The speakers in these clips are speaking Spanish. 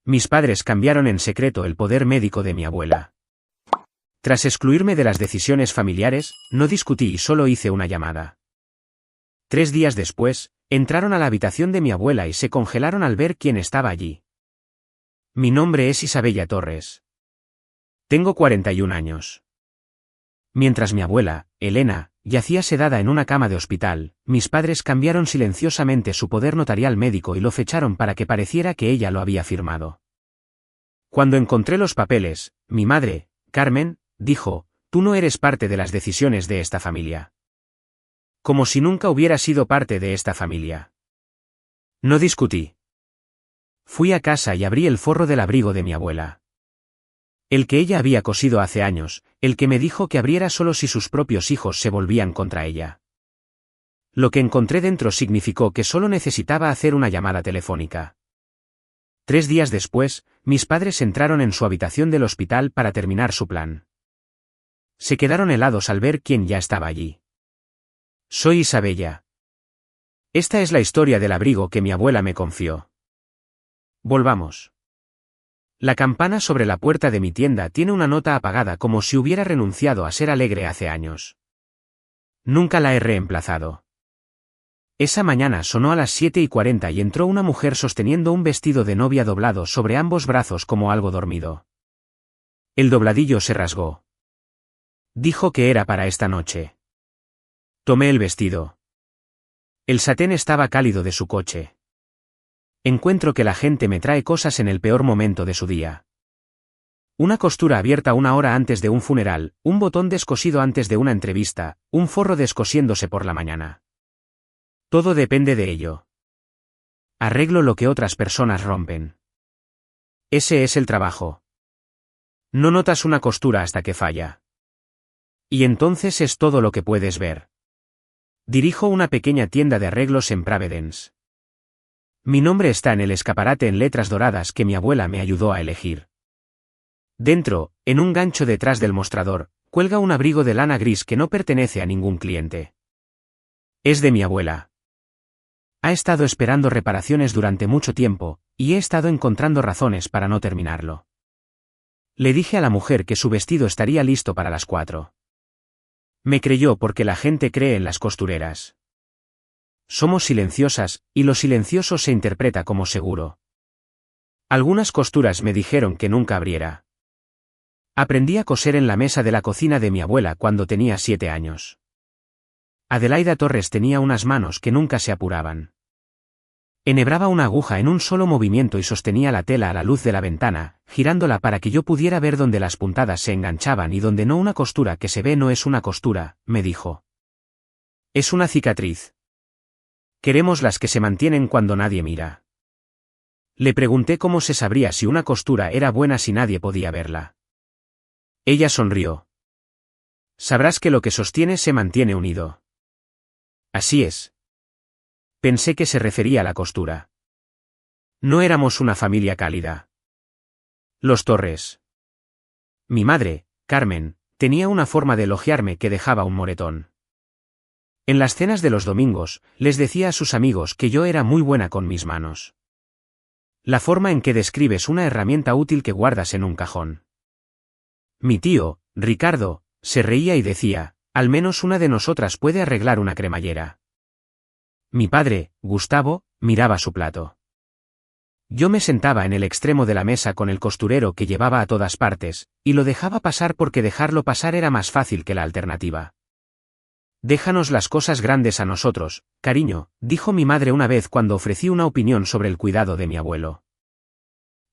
Mis padres cambiaron en secreto el poder médico de mi abuela. Tras excluirme de las decisiones familiares, no discutí y solo hice una llamada. 3 días después, entraron a la habitación de mi abuela y se congelaron al ver quién estaba allí. Mi nombre es Isabella Torres. Tengo 41 años. Mientras mi abuela, Elena, yacía sedada en una cama de hospital, mis padres cambiaron silenciosamente su poder notarial médico y lo fecharon para que pareciera que ella lo había firmado. Cuando encontré los papeles, mi madre, Carmen, dijo: «Tú no eres parte de las decisiones de esta familia». Como si nunca hubiera sido parte de esta familia. No discutí. Fui a casa y abrí el forro del abrigo de mi abuela. El que ella había cosido hace años, el que me dijo que abriera solo si sus propios hijos se volvían contra ella. Lo que encontré dentro significó que solo necesitaba hacer una llamada telefónica. 3 días después, mis padres entraron en su habitación del hospital para terminar su plan. Se quedaron helados al ver quién ya estaba allí. Soy Isabella. Esta es la historia del abrigo que mi abuela me confió. Volvamos. La campana sobre la puerta de mi tienda tiene una nota apagada como si hubiera renunciado a ser alegre hace años. Nunca la he reemplazado. Esa mañana sonó a las 7:40 y entró una mujer sosteniendo un vestido de novia doblado sobre ambos brazos como algo dormido. El dobladillo se rasgó. Dijo que era para esta noche. Tomé el vestido. El satén estaba cálido de su coche. Encuentro que la gente me trae cosas en el peor momento de su día. Una costura abierta 1 hora antes de un funeral, un botón descosido antes de una entrevista, un forro descosiéndose por la mañana. Todo depende de ello. Arreglo lo que otras personas rompen. Ese es el trabajo. No notas una costura hasta que falla. Y entonces es todo lo que puedes ver. Dirijo una pequeña tienda de arreglos en Providence. Mi nombre está en el escaparate en letras doradas que mi abuela me ayudó a elegir. Dentro, en un gancho detrás del mostrador, cuelga un abrigo de lana gris que no pertenece a ningún cliente. Es de mi abuela. Ha estado esperando reparaciones durante mucho tiempo, y he estado encontrando razones para no terminarlo. Le dije a la mujer que su vestido estaría listo para las 4. Me creyó porque la gente cree en las costureras. Somos silenciosas, y lo silencioso se interpreta como seguro. Algunas costuras me dijeron que nunca abriera. Aprendí a coser en la mesa de la cocina de mi abuela cuando tenía 7 años. Adelaida Torres tenía unas manos que nunca se apuraban. Enhebraba una aguja en un solo movimiento y sostenía la tela a la luz de la ventana, girándola para que yo pudiera ver dónde las puntadas se enganchaban y donde no. Una costura que se ve no es una costura, me dijo. Es una cicatriz. Queremos las que se mantienen cuando nadie mira. Le pregunté cómo se sabría si una costura era buena si nadie podía verla. Ella sonrió. Sabrás que lo que sostiene se mantiene unido. Así es. Pensé que se refería a la costura. No éramos una familia cálida. Los Torres. Mi madre, Carmen, tenía una forma de elogiarme que dejaba un moretón. En las cenas de los domingos, les decía a sus amigos que yo era muy buena con mis manos. La forma en que describes una herramienta útil que guardas en un cajón. Mi tío, Ricardo, se reía y decía: al menos una de nosotras puede arreglar una cremallera. Mi padre, Gustavo, miraba su plato. Yo me sentaba en el extremo de la mesa con el costurero que llevaba a todas partes, y lo dejaba pasar porque dejarlo pasar era más fácil que la alternativa. Déjanos las cosas grandes a nosotros, cariño, dijo mi madre una vez cuando ofrecí una opinión sobre el cuidado de mi abuelo.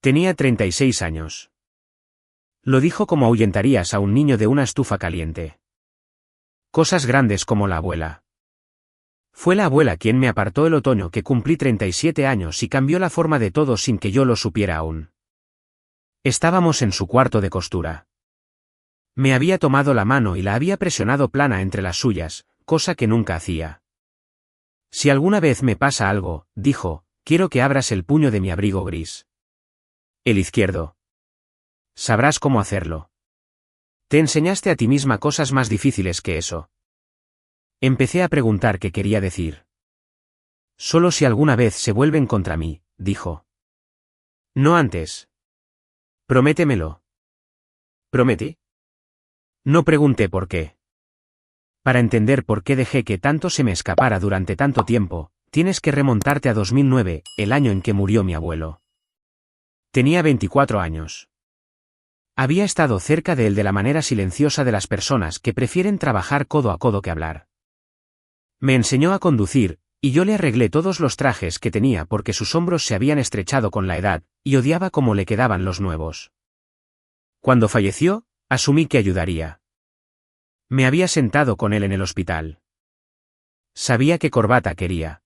Tenía 36 años. Lo dijo como ahuyentarías a un niño de una estufa caliente. Cosas grandes como la abuela. Fue la abuela quien me apartó el otoño que cumplí 37 años y cambió la forma de todo sin que yo lo supiera aún. Estábamos en su cuarto de costura. Me había tomado la mano y la había presionado plana entre las suyas, cosa que nunca hacía. Si alguna vez me pasa algo, dijo, quiero que abras el puño de mi abrigo gris. El izquierdo. Sabrás cómo hacerlo. Te enseñaste a ti misma cosas más difíciles que eso. Empecé a preguntar qué quería decir. Solo si alguna vez se vuelven contra mí, dijo. No antes. Prométemelo. ¿Prometí? No pregunté por qué. Para entender por qué dejé que tanto se me escapara durante tanto tiempo, tienes que remontarte a 2009, el año en que murió mi abuelo. Tenía 24 años. Había estado cerca de él de la manera silenciosa de las personas que prefieren trabajar codo a codo que hablar. Me enseñó a conducir, y yo le arreglé todos los trajes que tenía porque sus hombros se habían estrechado con la edad, y odiaba cómo le quedaban los nuevos. Cuando falleció, asumí que ayudaría. Me había sentado con él en el hospital. Sabía qué corbata quería.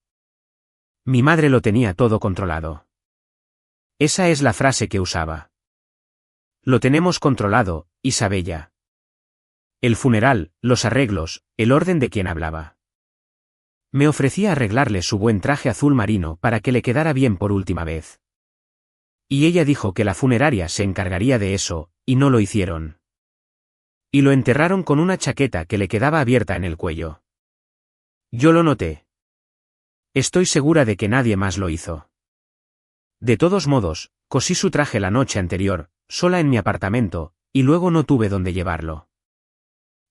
Mi madre lo tenía todo controlado. Esa es la frase que usaba. Lo tenemos controlado, Isabella. El funeral, los arreglos, el orden de quien hablaba. Me ofrecía arreglarle su buen traje azul marino para que le quedara bien por última vez. Y ella dijo que la funeraria se encargaría de eso, y no lo hicieron. Y lo enterraron con una chaqueta que le quedaba abierta en el cuello. Yo lo noté. Estoy segura de que nadie más lo hizo. De todos modos, cosí su traje la noche anterior, sola en mi apartamento, y luego no tuve dónde llevarlo.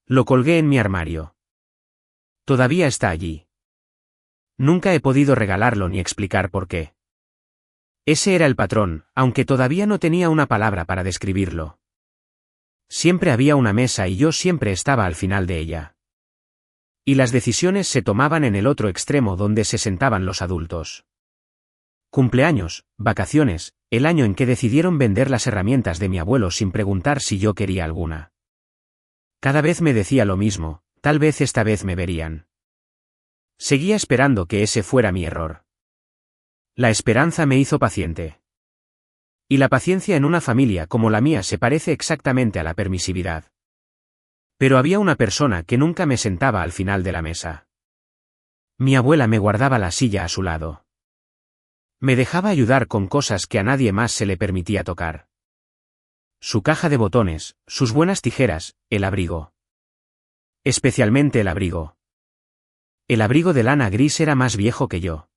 Lo colgué en mi armario. Todavía está allí. Nunca he podido regalarlo ni explicar por qué. Ese era el patrón, aunque todavía no tenía una palabra para describirlo. Siempre había una mesa y yo siempre estaba al final de ella. Y las decisiones se tomaban en el otro extremo donde se sentaban los adultos. Cumpleaños, vacaciones, el año en que decidieron vender las herramientas de mi abuelo sin preguntar si yo quería alguna. Cada vez me decía lo mismo, tal vez esta vez me verían. Seguía esperando que ese fuera mi error. La esperanza me hizo paciente. Y la paciencia en una familia como la mía se parece exactamente a la permisividad. Pero había una persona que nunca me sentaba al final de la mesa. Mi abuela me guardaba la silla a su lado. Me dejaba ayudar con cosas que a nadie más se le permitía tocar. Su caja de botones, sus buenas tijeras, el abrigo. Especialmente el abrigo. El abrigo de lana gris era más viejo que yo.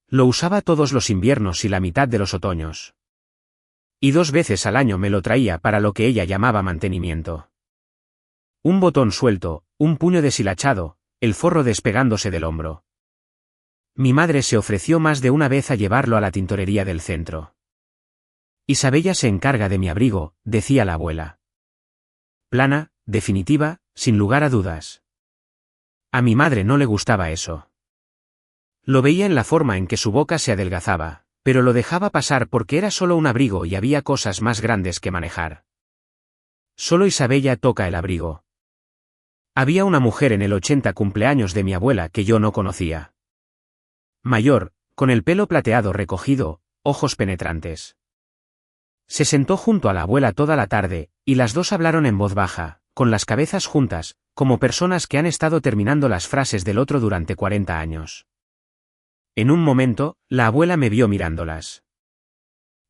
Lo usaba todos los inviernos y la mitad de los otoños. Y 2 veces al año me lo traía para lo que ella llamaba mantenimiento. Un botón suelto, un puño deshilachado, el forro despegándose del hombro. Mi madre se ofreció más de una vez a llevarlo a la tintorería del centro. Isabella se encarga de mi abrigo, decía la abuela. Plana, definitiva, sin lugar a dudas. A mi madre no le gustaba eso. Lo veía en la forma en que su boca se adelgazaba, pero lo dejaba pasar porque era solo un abrigo y había cosas más grandes que manejar. Solo Isabella toca el abrigo. Había una mujer en el 80 cumpleaños de mi abuela que yo no conocía. Mayor, con el pelo plateado recogido, ojos penetrantes. Se sentó junto a la abuela toda la tarde, y las dos hablaron en voz baja, con las cabezas juntas, como personas que han estado terminando las frases del otro durante 40 años. En un momento, la abuela me vio mirándolas.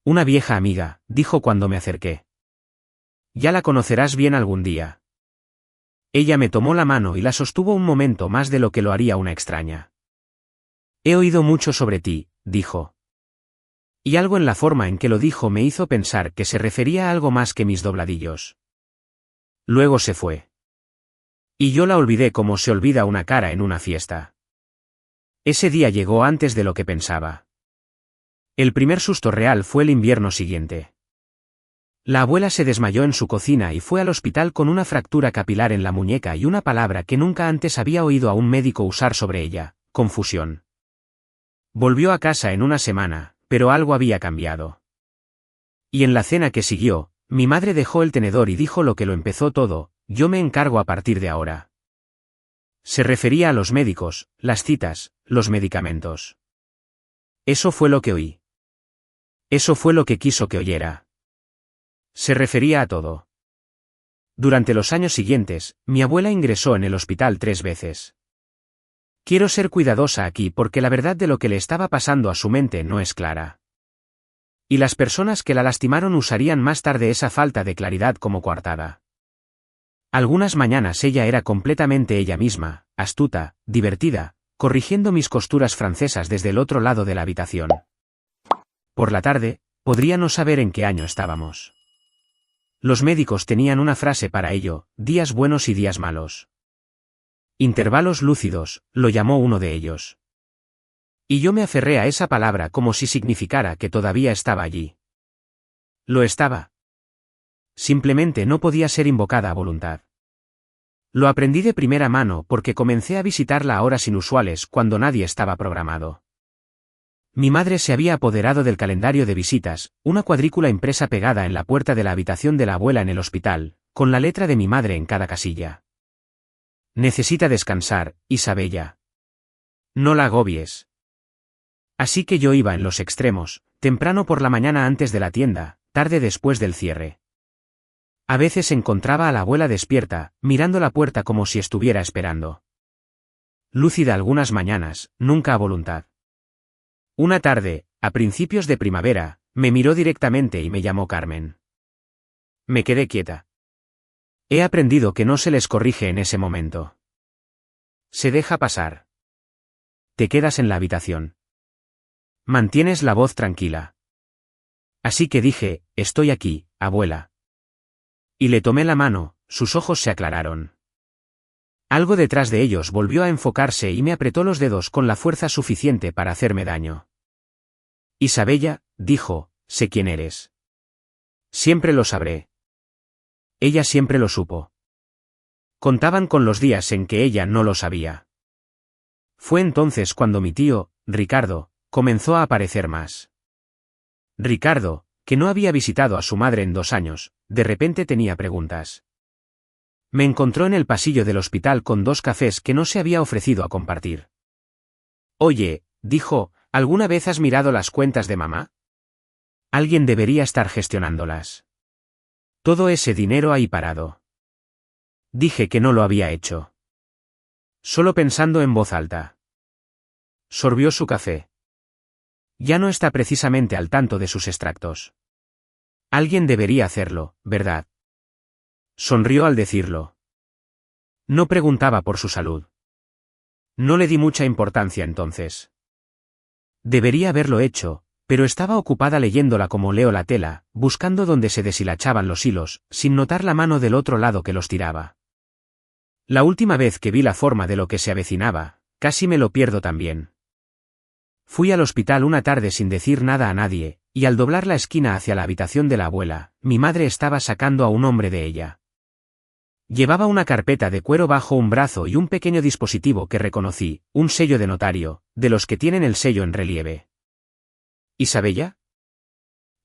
Una vieja amiga, dijo cuando me acerqué. Ya la conocerás bien algún día. Ella me tomó la mano y la sostuvo un momento más de lo que lo haría una extraña. He oído mucho sobre ti, dijo. Y algo en la forma en que lo dijo me hizo pensar que se refería a algo más que mis dobladillos. Luego se fue. Y yo la olvidé como se olvida una cara en una fiesta. Ese día llegó antes de lo que pensaba. El primer susto real fue el invierno siguiente. La abuela se desmayó en su cocina y fue al hospital con una fractura capilar en la muñeca y una palabra que nunca antes había oído a un médico usar sobre ella: confusión. Volvió a casa en una semana, pero algo había cambiado. Y en la cena que siguió, mi madre dejó el tenedor y dijo lo que lo empezó todo: yo me encargo a partir de ahora. Se refería a los médicos, las citas, los medicamentos. Eso fue lo que oí. Eso fue lo que quiso que oyera. Se refería a todo. Durante los años siguientes, mi abuela ingresó en el hospital 3 veces. Quiero ser cuidadosa aquí porque la verdad de lo que le estaba pasando a su mente no es clara. Y las personas que la lastimaron usarían más tarde esa falta de claridad como coartada. Algunas mañanas ella era completamente ella misma, astuta, divertida, corrigiendo mis costuras francesas desde el otro lado de la habitación. Por la tarde, podría no saber en qué año estábamos. Los médicos tenían una frase para ello: días buenos y días malos. Intervalos lúcidos, lo llamó uno de ellos. Y yo me aferré a esa palabra como si significara que todavía estaba allí. Lo estaba. Simplemente no podía ser invocada a voluntad. Lo aprendí de primera mano porque comencé a visitarla a horas inusuales cuando nadie estaba programado. Mi madre se había apoderado del calendario de visitas, una cuadrícula impresa pegada en la puerta de la habitación de la abuela en el hospital, con la letra de mi madre en cada casilla. Necesita descansar, Isabella. No la agobies. Así que yo iba en los extremos, temprano por la mañana antes de la tienda, tarde después del cierre. A veces encontraba a la abuela despierta, mirando la puerta como si estuviera esperando. Lúcida algunas mañanas, nunca a voluntad. Una tarde, a principios de primavera, me miró directamente y me llamó Carmen. Me quedé quieta. He aprendido que no se les corrige en ese momento. Se deja pasar. Te quedas en la habitación. Mantienes la voz tranquila. Así que dije: estoy aquí, abuela. Y le tomé la mano, sus ojos se aclararon. Algo detrás de ellos volvió a enfocarse y me apretó los dedos con la fuerza suficiente para hacerme daño. Isabella, dijo, sé quién eres. Siempre lo sabré. Ella siempre lo supo. Contaban con los días en que ella no lo sabía. Fue entonces cuando mi tío, Ricardo, comenzó a aparecer más. Ricardo, que no había visitado a su madre en 2 años, de repente tenía preguntas. Me encontró en el pasillo del hospital con 2 cafés que no se había ofrecido a compartir. Oye, dijo, ¿alguna vez has mirado las cuentas de mamá? Alguien debería estar gestionándolas. Todo ese dinero ahí parado. Dije que no lo había hecho. Solo pensando en voz alta. Sorbió su café. Ya no está precisamente al tanto de sus extractos. Alguien debería hacerlo, ¿verdad? Sonrió al decirlo. No preguntaba por su salud. No le di mucha importancia entonces. Debería haberlo hecho, pero estaba ocupada leyéndola como leo la tela, buscando dónde se deshilachaban los hilos, sin notar la mano del otro lado que los tiraba. La última vez que vi la forma de lo que se avecinaba, casi me lo pierdo también. Fui al hospital una tarde sin decir nada a nadie, y al doblar la esquina hacia la habitación de la abuela, mi madre estaba sacando a un hombre de ella. Llevaba una carpeta de cuero bajo un brazo y un pequeño dispositivo que reconocí, un sello de notario, de los que tienen el sello en relieve. ¿Isabella?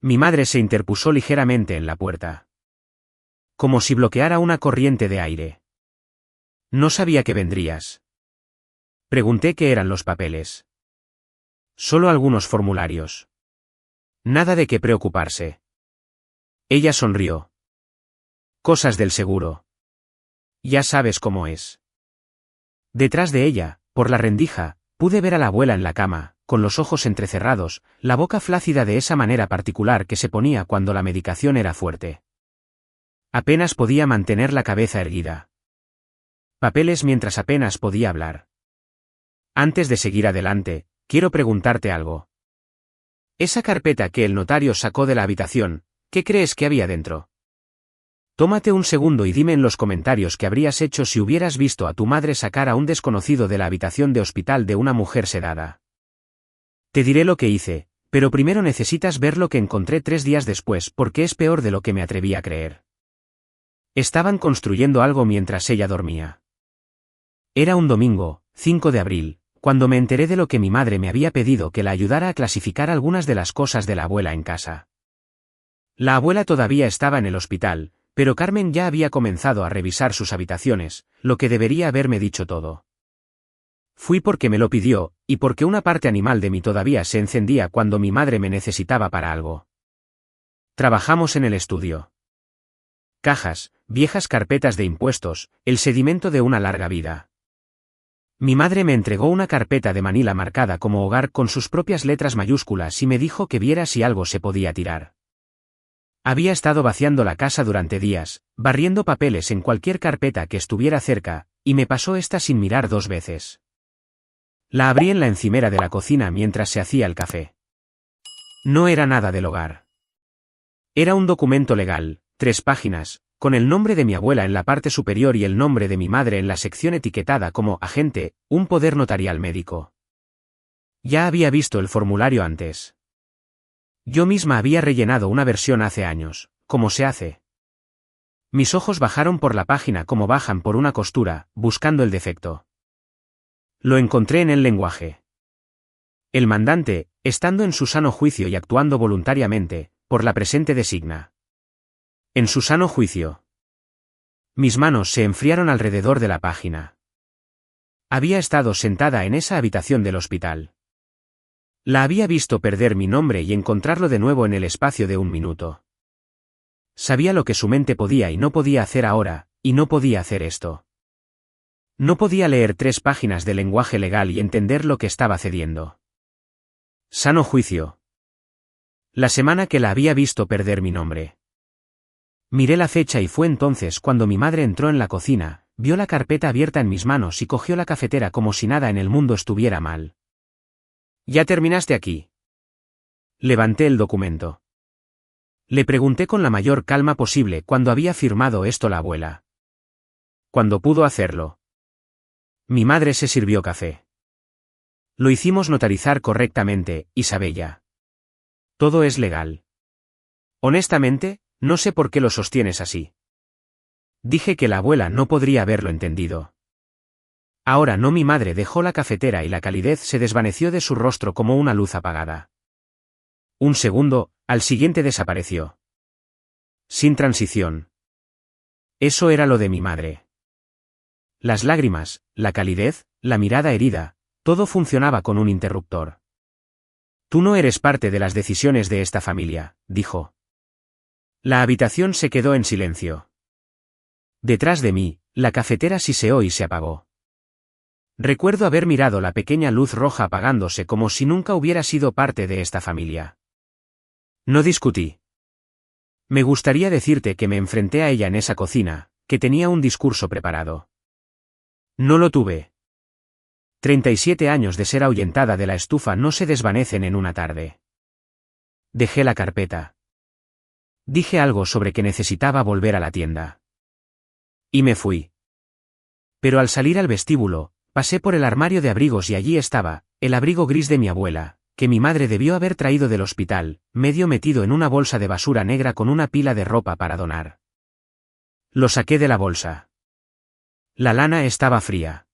Mi madre se interpuso ligeramente en la puerta. Como si bloqueara una corriente de aire. No sabía que vendrías. Pregunté qué eran los papeles. Solo algunos formularios. Nada de qué preocuparse. Ella sonrió. Cosas del seguro. Ya sabes cómo es. Detrás de ella, por la rendija, pude ver a la abuela en la cama, con los ojos entrecerrados, la boca flácida de esa manera particular que se ponía cuando la medicación era fuerte. Apenas podía mantener la cabeza erguida. Papeles mientras apenas podía hablar. Antes de seguir adelante, quiero preguntarte algo. Esa carpeta que el notario sacó de la habitación, ¿qué crees que había dentro? Tómate un segundo y dime en los comentarios qué habrías hecho si hubieras visto a tu madre sacar a un desconocido de la habitación de hospital de una mujer sedada. Te diré lo que hice, pero primero necesitas ver lo que encontré 3 días después porque es peor de lo que me atreví a creer. Estaban construyendo algo mientras ella dormía. Era un domingo, 5 de abril, cuando me enteré de lo que mi madre me había pedido que la ayudara a clasificar algunas de las cosas de la abuela en casa. La abuela todavía estaba en el hospital, pero Carmen ya había comenzado a revisar sus habitaciones, lo que debería haberme dicho todo. Fui porque me lo pidió, y porque una parte animal de mí todavía se encendía cuando mi madre me necesitaba para algo. Trabajamos en el estudio. Cajas, viejas carpetas de impuestos, el sedimento de una larga vida. Mi madre me entregó una carpeta de manila marcada como hogar con sus propias letras mayúsculas y me dijo que viera si algo se podía tirar. Había estado vaciando la casa durante días, barriendo papeles en cualquier carpeta que estuviera cerca, y me pasó esta sin mirar 2 veces. La abrí en la encimera de la cocina mientras se hacía el café. No era nada del hogar. Era un documento legal, 3 páginas, con el nombre de mi abuela en la parte superior y el nombre de mi madre en la sección etiquetada como agente, un poder notarial médico. Ya había visto el formulario antes. Yo misma había rellenado una versión hace años, como se hace. Mis ojos bajaron por la página como bajan por una costura, buscando el defecto. Lo encontré en el lenguaje. El mandante, estando en su sano juicio y actuando voluntariamente, por la presente designa. En su sano juicio. Mis manos se enfriaron alrededor de la página. Había estado sentada en esa habitación del hospital. La había visto perder mi nombre y encontrarlo de nuevo en el espacio de un minuto. Sabía lo que su mente podía y no podía hacer ahora, y no podía hacer esto. No podía leer 3 páginas de lenguaje legal y entender lo que estaba cediendo. Sano juicio. La semana que la había visto perder mi nombre. Miré la fecha y fue entonces cuando mi madre entró en la cocina, vio la carpeta abierta en mis manos y cogió la cafetera como si nada en el mundo estuviera mal. ¿Ya terminaste aquí? Levanté el documento. Le pregunté con la mayor calma posible cuándo había firmado esto la abuela. Cuando pudo hacerlo. Mi madre se sirvió café. Lo hicimos notarizar correctamente, Isabella. Todo es legal. Honestamente, no sé por qué lo sostienes así. Dije que la abuela no podría haberlo entendido. Ahora no, mi madre dejó la cafetera y la calidez se desvaneció de su rostro como una luz apagada. Un segundo, al siguiente desapareció. Sin transición. Eso era lo de mi madre. Las lágrimas, la calidez, la mirada herida, todo funcionaba con un interruptor. Tú no eres parte de las decisiones de esta familia, dijo. La habitación se quedó en silencio. Detrás de mí, la cafetera siseó y se apagó. Recuerdo haber mirado la pequeña luz roja apagándose como si nunca hubiera sido parte de esta familia. No discutí. Me gustaría decirte que me enfrenté a ella en esa cocina, que tenía un discurso preparado. No lo tuve. 37 años de ser ahuyentada de la estufa no se desvanecen en una tarde. Dejé la carpeta. Dije algo sobre que necesitaba volver a la tienda. Y me fui. Pero al salir al vestíbulo, pasé por el armario de abrigos y allí estaba, el abrigo gris de mi abuela, que mi madre debió haber traído del hospital, medio metido en una bolsa de basura negra con una pila de ropa para donar. Lo saqué de la bolsa. La lana estaba fría.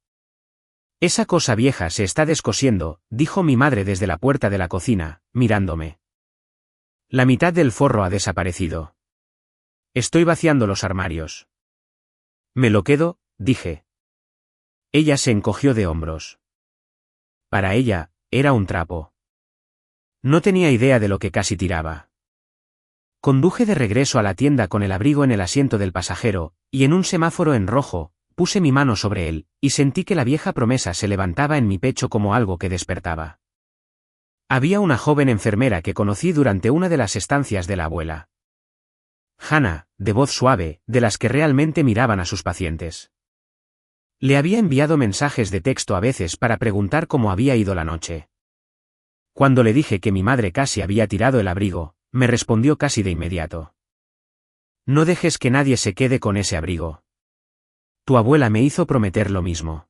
Esa cosa vieja se está descosiendo, dijo mi madre desde la puerta de la cocina, mirándome. La mitad del forro ha desaparecido. Estoy vaciando los armarios. Me lo quedo, dije. Ella se encogió de hombros. Para ella, era un trapo. No tenía idea de lo que casi tiraba. Conduje de regreso a la tienda con el abrigo en el asiento del pasajero, y en un semáforo en rojo, puse mi mano sobre él, y sentí que la vieja promesa se levantaba en mi pecho como algo que despertaba. Había una joven enfermera que conocí durante una de las estancias de la abuela. Hannah, de voz suave, de las que realmente miraban a sus pacientes. Le había enviado mensajes de texto a veces para preguntar cómo había ido la noche. Cuando le dije que mi madre casi había tirado el abrigo, me respondió casi de inmediato. No dejes que nadie se quede con ese abrigo. Tu abuela me hizo prometer lo mismo.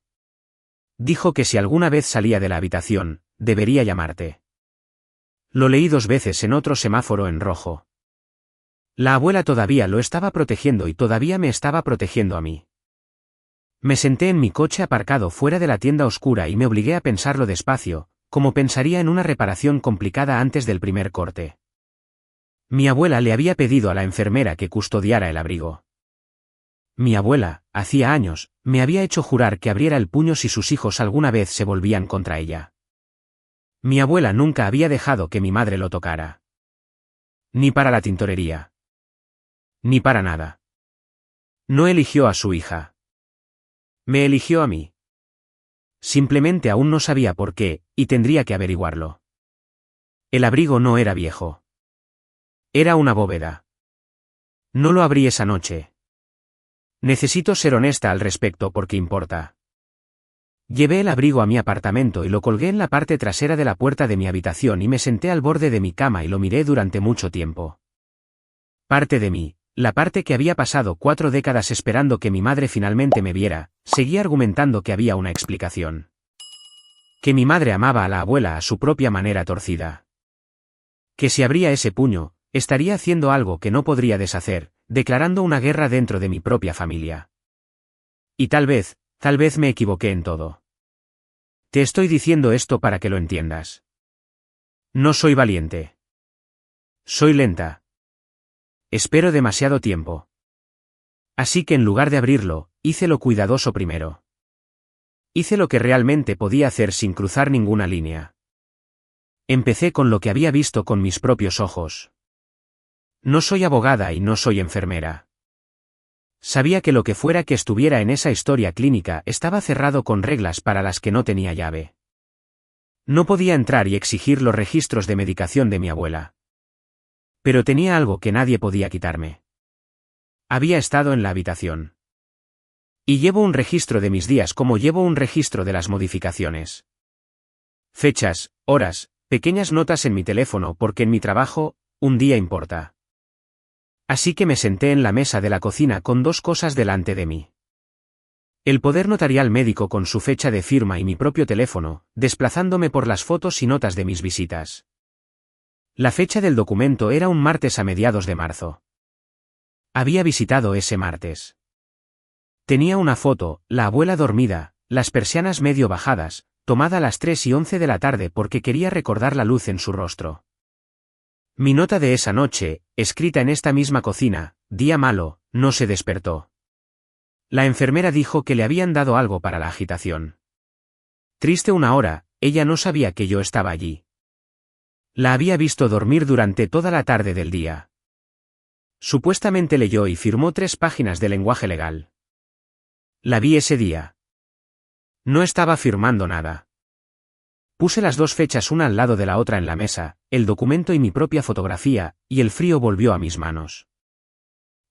Dijo que si alguna vez salía de la habitación, debería llamarte. Lo leí 2 veces en otro semáforo en rojo. La abuela todavía lo estaba protegiendo y todavía me estaba protegiendo a mí. Me senté en mi coche aparcado fuera de la tienda oscura y me obligué a pensarlo despacio, como pensaría en una reparación complicada antes del primer corte. Mi abuela le había pedido a la enfermera que custodiara el abrigo. Mi abuela, hacía años, me había hecho jurar que abriera el puño si sus hijos alguna vez se volvían contra ella. Mi abuela nunca había dejado que mi madre lo tocara. Ni para la tintorería. Ni para nada. No eligió a su hija. Me eligió a mí. Simplemente aún no sabía por qué, y tendría que averiguarlo. El abrigo no era viejo. Era una bóveda. No lo abrí esa noche. Necesito ser honesta al respecto porque importa. Llevé el abrigo a mi apartamento y lo colgué en la parte trasera de la puerta de mi habitación y me senté al borde de mi cama y lo miré durante mucho tiempo. Parte de mí, la parte que había pasado 4 décadas esperando que mi madre finalmente me viera, seguía argumentando que había una explicación. Que mi madre amaba a la abuela a su propia manera torcida. Que si abría ese puño, estaría haciendo algo que no podría deshacer, declarando una guerra dentro de mi propia familia. Y tal vez me equivoqué en todo. Te estoy diciendo esto para que lo entiendas. No soy valiente. Soy lenta. Espero demasiado tiempo. Así que en lugar de abrirlo, hice lo cuidadoso primero. Hice lo que realmente podía hacer sin cruzar ninguna línea. Empecé con lo que había visto con mis propios ojos. No soy abogada y no soy enfermera. Sabía que lo que fuera que estuviera en esa historia clínica estaba cerrado con reglas para las que no tenía llave. No podía entrar y exigir los registros de medicación de mi abuela. Pero tenía algo que nadie podía quitarme. Había estado en la habitación. Y llevo un registro de mis días como llevo un registro de las modificaciones. Fechas, horas, pequeñas notas en mi teléfono porque en mi trabajo, un día importa. Así que me senté en la mesa de la cocina con 2 cosas delante de mí. El poder notarial médico con su fecha de firma y mi propio teléfono, desplazándome por las fotos y notas de mis visitas. La fecha del documento era un martes a mediados de marzo. Había visitado ese martes. Tenía una foto, la abuela dormida, las persianas medio bajadas, tomada a las 3:11 de la tarde porque quería recordar la luz en su rostro. Mi nota de esa noche, escrita en esta misma cocina, día malo, no se despertó. La enfermera dijo que le habían dado algo para la agitación. Triste 1 hora, ella no sabía que yo estaba allí. La había visto dormir durante toda la tarde del día. Supuestamente leyó y firmó 3 páginas de lenguaje legal. La vi ese día. No estaba firmando nada. Puse las 2 fechas una al lado de la otra en la mesa, el documento y mi propia fotografía, y el frío volvió a mis manos.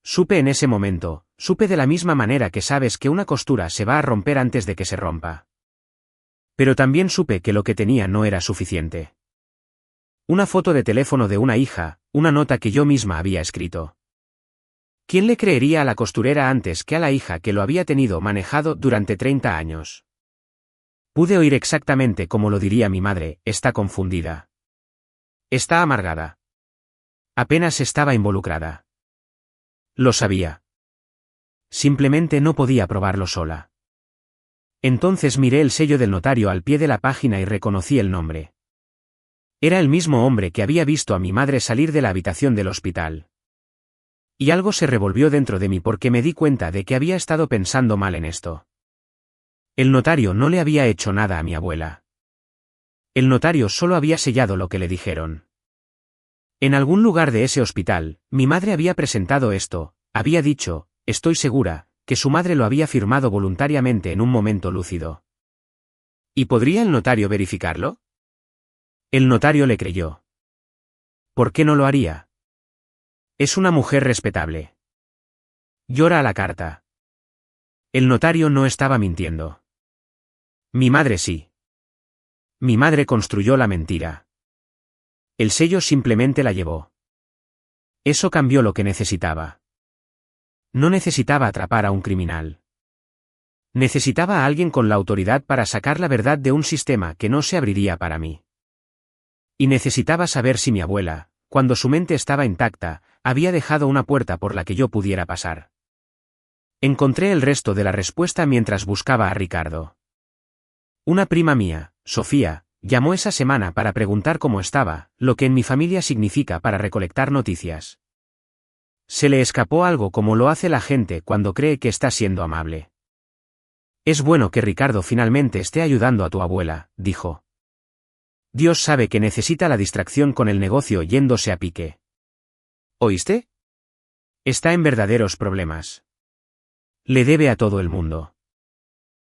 Supe en ese momento, supe de la misma manera que sabes que una costura se va a romper antes de que se rompa. Pero también supe que lo que tenía no era suficiente. Una foto de teléfono de una hija, una nota que yo misma había escrito. ¿Quién le creería a la costurera antes que a la hija que lo había tenido manejado durante 30 años? Pude oír exactamente como lo diría mi madre, está confundida. Está amargada. Apenas estaba involucrada. Lo sabía. Simplemente no podía probarlo sola. Entonces miré el sello del notario al pie de la página y reconocí el nombre. Era el mismo hombre que había visto a mi madre salir de la habitación del hospital. Y algo se revolvió dentro de mí porque me di cuenta de que había estado pensando mal en esto. El notario no le había hecho nada a mi abuela. El notario solo había sellado lo que le dijeron. En algún lugar de ese hospital, mi madre había presentado esto, había dicho, estoy segura, que su madre lo había firmado voluntariamente en un momento lúcido. ¿Y podría el notario verificarlo? El notario le creyó. ¿Por qué no lo haría? Es una mujer respetable. Llora a la carta. El notario no estaba mintiendo. Mi madre sí. Mi madre construyó la mentira. El sello simplemente la llevó. Eso cambió lo que necesitaba. No necesitaba atrapar a un criminal. Necesitaba a alguien con la autoridad para sacar la verdad de un sistema que no se abriría para mí. Y necesitaba saber si mi abuela, cuando su mente estaba intacta, había dejado una puerta por la que yo pudiera pasar. Encontré el resto de la respuesta mientras buscaba a Ricardo. Una prima mía, Sofía, llamó esa semana para preguntar cómo estaba, lo que en mi familia significa para recolectar noticias. Se le escapó algo como lo hace la gente cuando cree que está siendo amable. Es bueno que Ricardo finalmente esté ayudando a tu abuela, dijo. Dios sabe que necesita la distracción con el negocio yéndose a pique. ¿Oíste? Está en verdaderos problemas. Le debe a todo el mundo.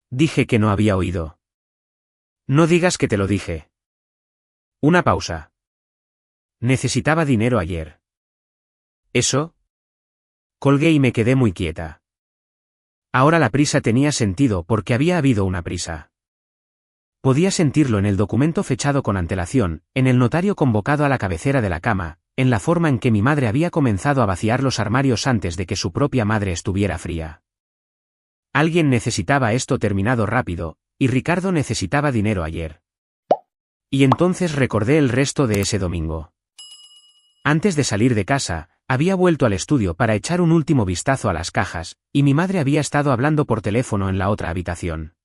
Dije que no había oído. No digas que te lo dije. Una pausa. Necesitaba dinero ayer. ¿Eso? Colgué y me quedé muy quieta. Ahora la prisa tenía sentido porque había habido una prisa. Podía sentirlo en el documento fechado con antelación, en el notario convocado a la cabecera de la cama, en la forma en que mi madre había comenzado a vaciar los armarios antes de que su propia madre estuviera fría. Alguien necesitaba esto terminado rápido, y Ricardo necesitaba dinero ayer. Y entonces recordé el resto de ese domingo. Antes de salir de casa, había vuelto al estudio para echar un último vistazo a las cajas, y mi madre había estado hablando por teléfono en la otra habitación.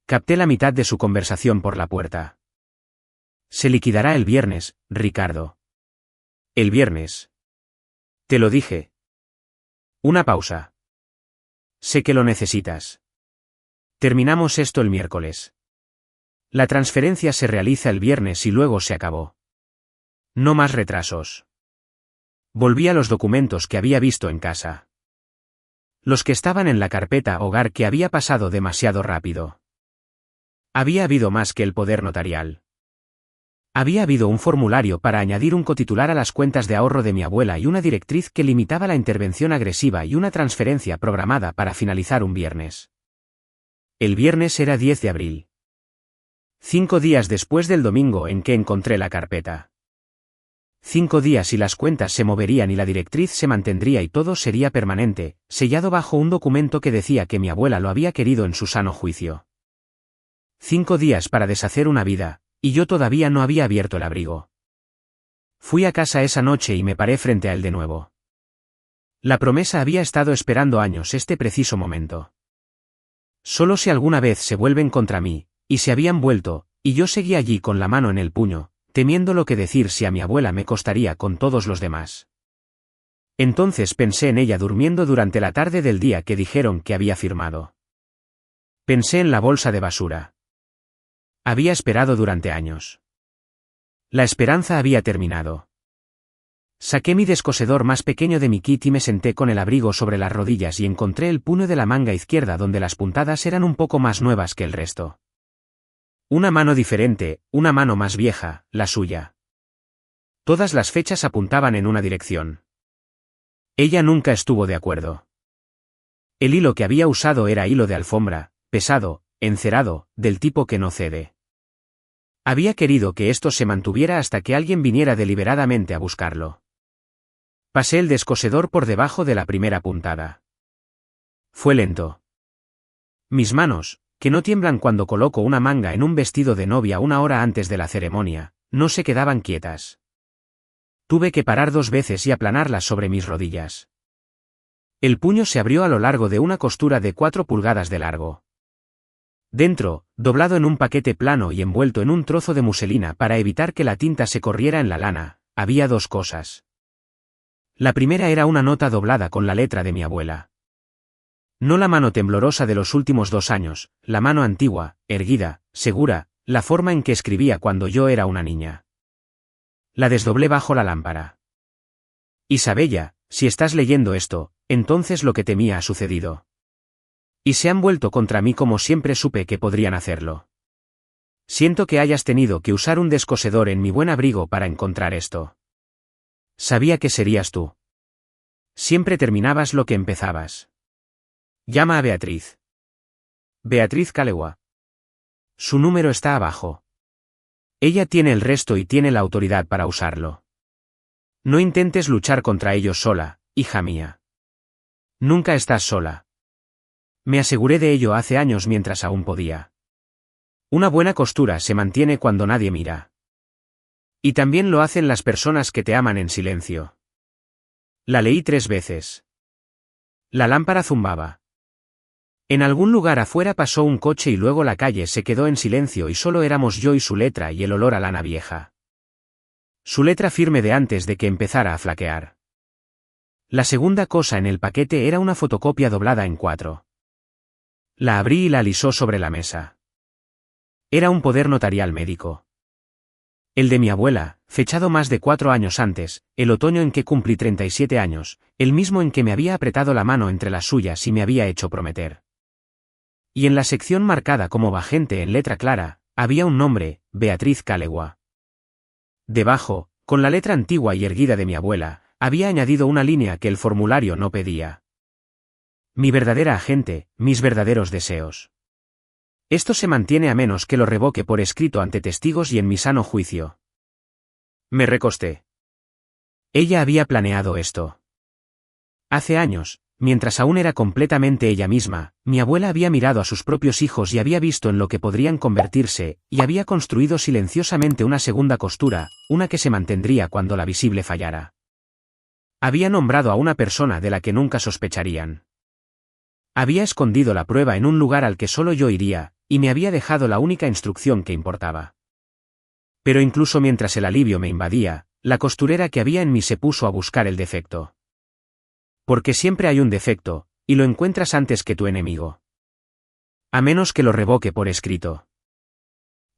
Capté la mitad de su conversación por la puerta. Se liquidará el viernes, Ricardo. El viernes. Te lo dije. Una pausa. Sé que lo necesitas. Terminamos esto el miércoles. La transferencia se realiza el viernes y luego se acabó. No más retrasos. Volví a los documentos que había visto en casa. Los que estaban en la carpeta hogar que había pasado demasiado rápido. Había habido más que el poder notarial. Había habido un formulario para añadir un cotitular a las cuentas de ahorro de mi abuela y una directriz que limitaba la intervención agresiva y una transferencia programada para finalizar un viernes. El viernes era 10 de abril. 5 días después del domingo en que encontré la carpeta. 5 días y las cuentas se moverían y la directriz se mantendría y todo sería permanente, sellado bajo un documento que decía que mi abuela lo había querido en su sano juicio. 5 días para deshacer una vida, y yo todavía no había abierto el abrigo. Fui a casa esa noche y me paré frente a él de nuevo. La promesa había estado esperando años este preciso momento. Solo si alguna vez se vuelven contra mí, y se habían vuelto, y yo seguía allí con la mano en el puño, temiendo lo que decir si a mi abuela me costaría con todos los demás. Entonces pensé en ella durmiendo durante la tarde del día que dijeron que había firmado. Pensé en la bolsa de basura. Había esperado durante años. La esperanza había terminado. Saqué mi descosedor más pequeño de mi kit y me senté con el abrigo sobre las rodillas y encontré el puño de la manga izquierda donde las puntadas eran un poco más nuevas que el resto. Una mano diferente, una mano más vieja, la suya. Todas las fechas apuntaban en una dirección. Ella nunca estuvo de acuerdo. El hilo que había usado era hilo de alfombra, pesado, encerado, del tipo que no cede. Había querido que esto se mantuviera hasta que alguien viniera deliberadamente a buscarlo. Pasé el descosedor por debajo de la primera puntada. Fue lento. Mis manos, que no tiemblan cuando coloco una manga en un vestido de novia una hora antes de la ceremonia, no se quedaban quietas. Tuve que parar 2 veces y aplanarlas sobre mis rodillas. El puño se abrió a lo largo de una costura de 4 pulgadas de largo. Dentro, doblado en un paquete plano y envuelto en un trozo de muselina para evitar que la tinta se corriera en la lana, había 2 cosas. La primera era una nota doblada con la letra de mi abuela. No la mano temblorosa de los últimos 2 años, la mano antigua, erguida, segura, la forma en que escribía cuando yo era una niña. La desdoblé bajo la lámpara. Isabella, si estás leyendo esto, entonces lo que temía ha sucedido. Y se han vuelto contra mí como siempre supe que podrían hacerlo. Siento que hayas tenido que usar un descosedor en mi buen abrigo para encontrar esto. Sabía que serías tú. Siempre terminabas lo que empezabas. Llama a Beatriz. Beatriz Calewa. Su número está abajo. Ella tiene el resto y tiene la autoridad para usarlo. No intentes luchar contra ellos sola, hija mía. Nunca estás sola. Me aseguré de ello hace años mientras aún podía. Una buena costura se mantiene cuando nadie mira. Y también lo hacen las personas que te aman en silencio. La leí 3 veces. La lámpara zumbaba. En algún lugar afuera pasó un coche y luego la calle se quedó en silencio y solo éramos yo y su letra y el olor a lana vieja. Su letra firme de antes de que empezara a flaquear. La segunda cosa en el paquete era una fotocopia doblada en 4. La abrí y la alisó sobre la mesa. Era un poder notarial médico. El de mi abuela, fechado más de 4 años antes, el otoño en que cumplí 37 años, el mismo en que me había apretado la mano entre las suyas y me había hecho prometer. Y en la sección marcada como Bagente en letra clara, había un nombre, Beatriz Calewa. Debajo, con la letra antigua y erguida de mi abuela, había añadido una línea que el formulario no pedía. Mi verdadera agente, mis verdaderos deseos. Esto se mantiene a menos que lo revoque por escrito ante testigos y en mi sano juicio. Me recosté. Ella había planeado esto. Hace años, mientras aún era completamente ella misma, mi abuela había mirado a sus propios hijos y había visto en lo que podrían convertirse, y había construido silenciosamente una segunda costura, una que se mantendría cuando la visible fallara. Había nombrado a una persona de la que nunca sospecharían. Había escondido la prueba en un lugar al que solo yo iría, y me había dejado la única instrucción que importaba. Pero incluso mientras el alivio me invadía, la costurera que había en mí se puso a buscar el defecto. Porque siempre hay un defecto, y lo encuentras antes que tu enemigo. A menos que lo revoque por escrito.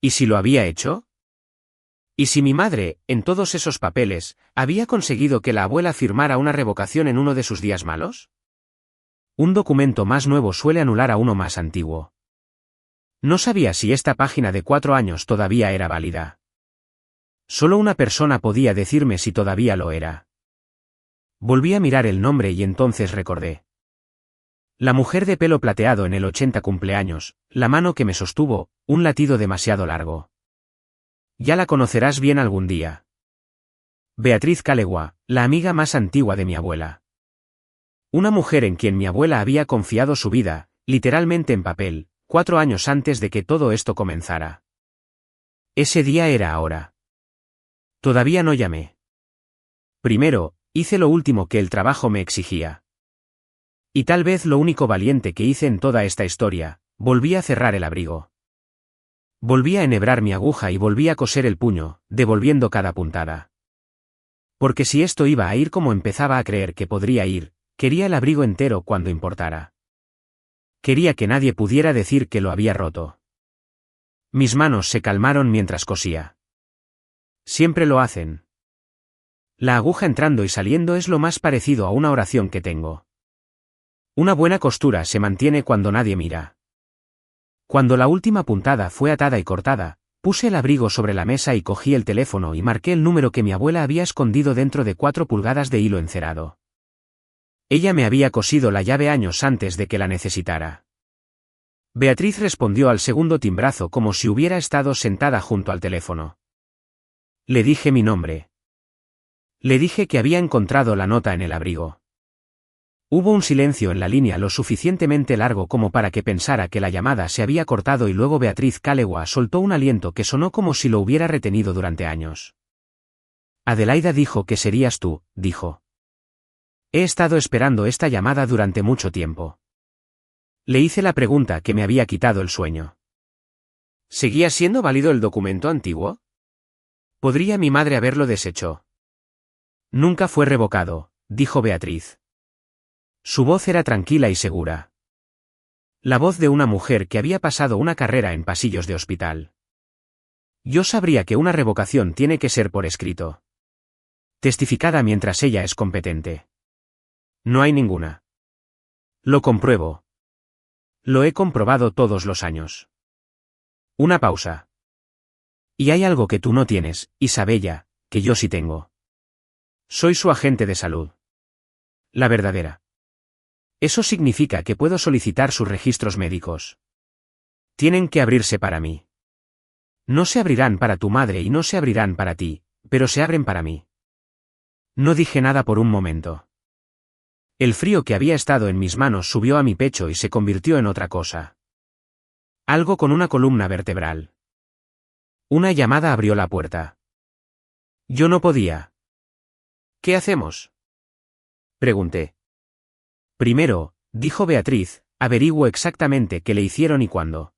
¿Y si lo había hecho? ¿Y si mi madre, en todos esos papeles, había conseguido que la abuela firmara una revocación en uno de sus días malos? Un documento más nuevo suele anular a uno más antiguo. No sabía si esta página de 4 años todavía era válida. Solo una persona podía decirme si todavía lo era. Volví a mirar el nombre y entonces recordé. La mujer de pelo plateado en el 80 cumpleaños, la mano que me sostuvo, un latido demasiado largo. Ya la conocerás bien algún día. Beatriz Calegua, la amiga más antigua de mi abuela. Una mujer en quien mi abuela había confiado su vida, literalmente en papel, 4 años antes de que todo esto comenzara. Ese día era ahora. Todavía no llamé. Primero, hice lo último que el trabajo me exigía. Y tal vez lo único valiente que hice en toda esta historia, volví a cerrar el abrigo. Volví a enhebrar mi aguja y volví a coser el puño, devolviendo cada puntada. Porque si esto iba a ir como empezaba a creer que podría ir, quería el abrigo entero cuando importara. Quería que nadie pudiera decir que lo había roto. Mis manos se calmaron mientras cosía. Siempre lo hacen. La aguja entrando y saliendo es lo más parecido a una oración que tengo. Una buena costura se mantiene cuando nadie mira. Cuando la última puntada fue atada y cortada, puse el abrigo sobre la mesa y cogí el teléfono y marqué el número que mi abuela había escondido dentro de 4 pulgadas de hilo encerado. Ella me había cosido la llave años antes de que la necesitara. Beatriz respondió al segundo timbrazo como si hubiera estado sentada junto al teléfono. Le dije mi nombre. Le dije que había encontrado la nota en el abrigo. Hubo un silencio en la línea lo suficientemente largo como para que pensara que la llamada se había cortado y luego Beatriz Calegua soltó un aliento que sonó como si lo hubiera retenido durante años. Adelaida dijo que serías tú, dijo. He estado esperando esta llamada durante mucho tiempo. Le hice la pregunta que me había quitado el sueño. ¿Seguía siendo válido el documento antiguo? ¿Podría mi madre haberlo deshecho? Nunca fue revocado, dijo Beatriz. Su voz era tranquila y segura. La voz de una mujer que había pasado una carrera en pasillos de hospital. Yo sabría que una revocación tiene que ser por escrito. Testificada mientras ella es competente. No hay ninguna. Lo compruebo. Lo he comprobado todos los años. Una pausa. Y hay algo que tú no tienes, Isabella, que yo sí tengo. Soy su agente de salud. La verdadera. Eso significa que puedo solicitar sus registros médicos. Tienen que abrirse para mí. No se abrirán para tu madre y no se abrirán para ti, pero se abren para mí. No dije nada por un momento. El frío que había estado en mis manos subió a mi pecho y se convirtió en otra cosa. Algo con una columna vertebral. Una llamada abrió la puerta. Yo no podía. ¿Qué hacemos? Pregunté. Primero, dijo Beatriz, averiguo exactamente qué le hicieron y cuándo.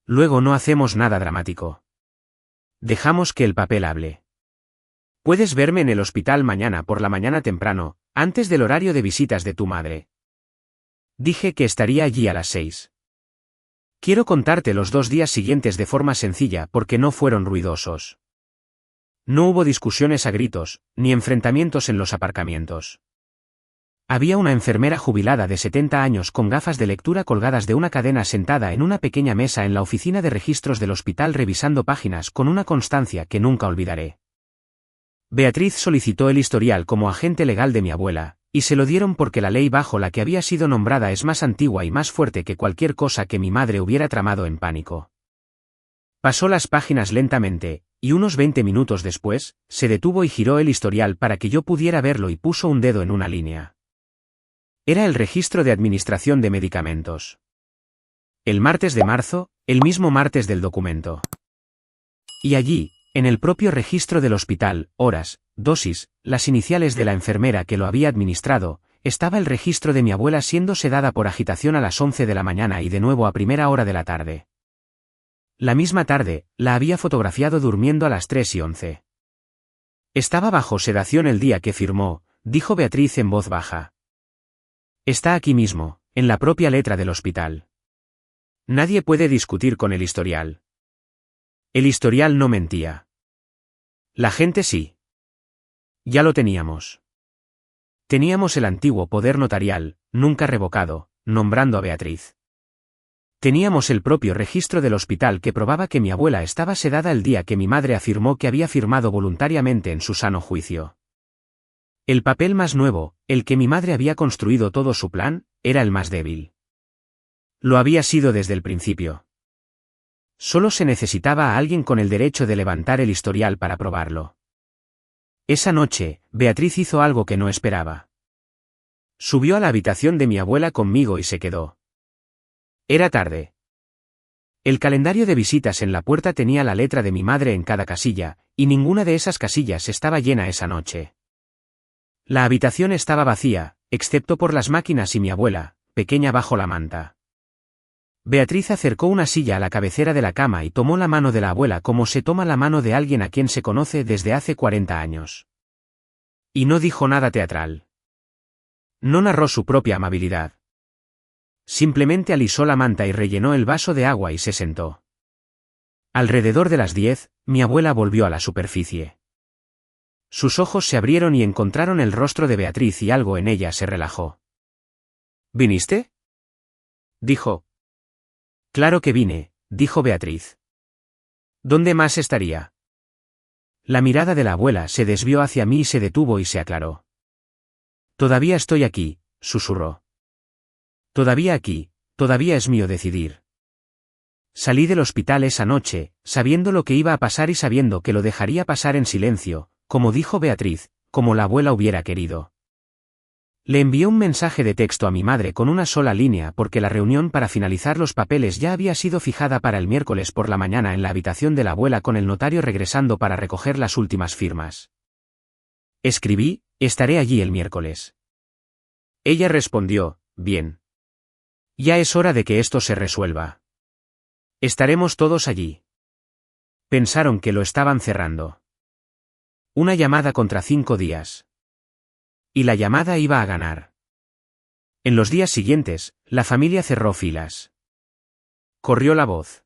Luego no hacemos nada dramático. Dejamos que el papel hable. Puedes verme en el hospital mañana por la mañana temprano, antes del horario de visitas de tu madre. Dije que estaría allí a las 6. Quiero contarte los 2 días siguientes de forma sencilla porque no fueron ruidosos. No hubo discusiones a gritos, ni enfrentamientos en los aparcamientos. Había una enfermera jubilada de 70 años con gafas de lectura colgadas de una cadena sentada en una pequeña mesa en la oficina de registros del hospital revisando páginas con una constancia que nunca olvidaré. Beatriz solicitó el historial como agente legal de mi abuela, y se lo dieron porque la ley bajo la que había sido nombrada es más antigua y más fuerte que cualquier cosa que mi madre hubiera tramado en pánico. Pasó las páginas lentamente, y unos 20 minutos después, se detuvo y giró el historial para que yo pudiera verlo y puso un dedo en una línea. Era el registro de administración de medicamentos. El martes de marzo, el mismo martes del documento. Y allí, en el propio registro del hospital, horas, dosis, las iniciales de la enfermera que lo había administrado, estaba el registro de mi abuela siendo sedada por agitación a las 11 de la mañana y de nuevo a primera hora de la tarde. La misma tarde, la había fotografiado durmiendo a las 3:11. Estaba bajo sedación el día que firmó, dijo Beatriz en voz baja. Está aquí mismo, en la propia letra del hospital. Nadie puede discutir con el historial. El historial no mentía. La gente sí. Ya lo teníamos. Teníamos el antiguo poder notarial, nunca revocado, nombrando a Beatriz. Teníamos el propio registro del hospital que probaba que mi abuela estaba sedada el día que mi madre afirmó que había firmado voluntariamente en su sano juicio. El papel más nuevo, el que mi madre había construido todo su plan, era el más débil. Lo había sido desde el principio. Solo se necesitaba a alguien con el derecho de levantar el historial para probarlo. Esa noche, Beatriz hizo algo que no esperaba. Subió a la habitación de mi abuela conmigo y se quedó. Era tarde. El calendario de visitas en la puerta tenía la letra de mi madre en cada casilla, y ninguna de esas casillas estaba llena esa noche. La habitación estaba vacía, excepto por las máquinas y mi abuela, pequeña bajo la manta. Beatriz acercó una silla a la cabecera de la cama y tomó la mano de la abuela como se toma la mano de alguien a quien se conoce desde hace 40 años. Y no dijo nada teatral. No narró su propia amabilidad. Simplemente alisó la manta y rellenó el vaso de agua y se sentó. Alrededor de las 10, mi abuela volvió a la superficie. Sus ojos se abrieron y encontraron el rostro de Beatriz y algo en ella se relajó. ¿Viniste?, dijo. Claro que vine, dijo Beatriz. ¿Dónde más estaría? La mirada de la abuela se desvió hacia mí y se detuvo y se aclaró. Todavía estoy aquí, susurró. Todavía aquí, todavía es mío decidir. Salí del hospital esa noche, sabiendo lo que iba a pasar y sabiendo que lo dejaría pasar en silencio, como dijo Beatriz, como la abuela hubiera querido. Le envié un mensaje de texto a mi madre con una sola línea porque la reunión para finalizar los papeles ya había sido fijada para el miércoles por la mañana en la habitación de la abuela con el notario regresando para recoger las últimas firmas. Escribí, estaré allí el miércoles. Ella respondió, bien. Ya es hora de que esto se resuelva. Estaremos todos allí. Pensaron que lo estaban cerrando. Una llamada contra 5 días. Y la llamada iba a ganar. En los días siguientes, la familia cerró filas. Corrió la voz.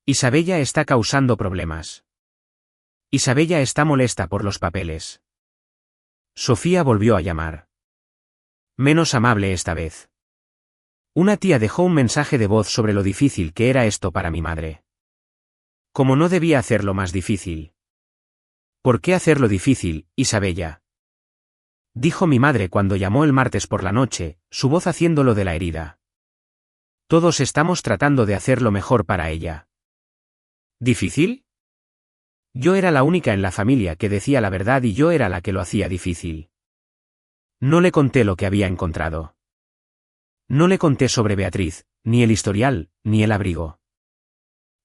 Isabella está causando problemas. Isabella está molesta por los papeles. Sofía volvió a llamar. Menos amable esta vez. Una tía dejó un mensaje de voz sobre lo difícil que era esto para mi madre. Como no debía hacerlo más difícil. ¿Por qué hacerlo difícil, Isabella?, dijo mi madre cuando llamó el martes por la noche, su voz haciéndolo de la herida. Todos estamos tratando de hacer lo mejor para ella. ¿Difícil? Yo era la única en la familia que decía la verdad y yo era la que lo hacía difícil. No le conté lo que había encontrado. No le conté sobre Beatriz, ni el historial, ni el abrigo.